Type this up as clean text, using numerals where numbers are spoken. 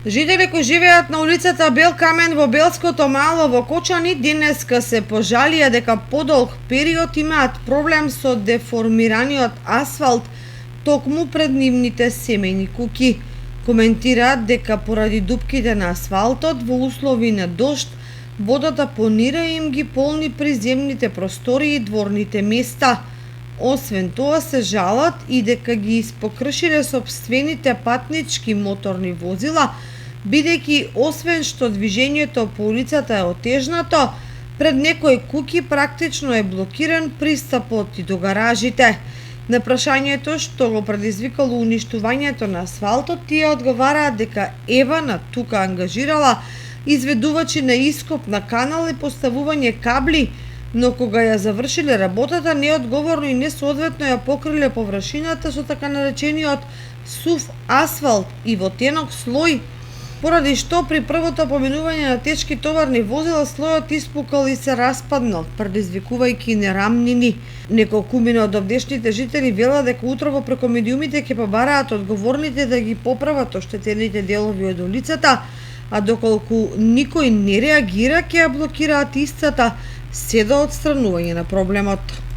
Жители кои живеат на улицата Бел Камен во Белското мало во Кочани денеска се пожалија дека подолг период имаат проблем со деформираниот асфалт токму пред нивните семејни куќи. Коментираат дека поради дупките на асфалтот во услови на дожд, водата понира и им ги полни приземните простори и дворните места. Освен тоа се жалат и дека ги испокршиле сопствените патнички моторни возила, бидејќи освен што движењето по улицата е отежнато, пред некои куќи практично е блокиран пристапот и до гаражите. На прашањето што го предизвикало уништувањето на асфалтот, тие одговараат дека Ева на тука ангажирала изведувачи на ископ на канал и поставување кабли, но кога ја завршиле работата, неодговорно и несоодветно ја покриле површината со така наречениот сув асфалт и во тенок слој, поради што при првото поминување на тешки товарни возила слојот испукал и се распаднал, предизвикувајќи нерамнини. Неколкумина од овдешните жители велат дека утрово преку медиумите ќе побараат одговорните да ги поправат оштетените делови од улицата, а доколку никој не реагира, ќе ја блокираат истата се до отстранување на проблемот.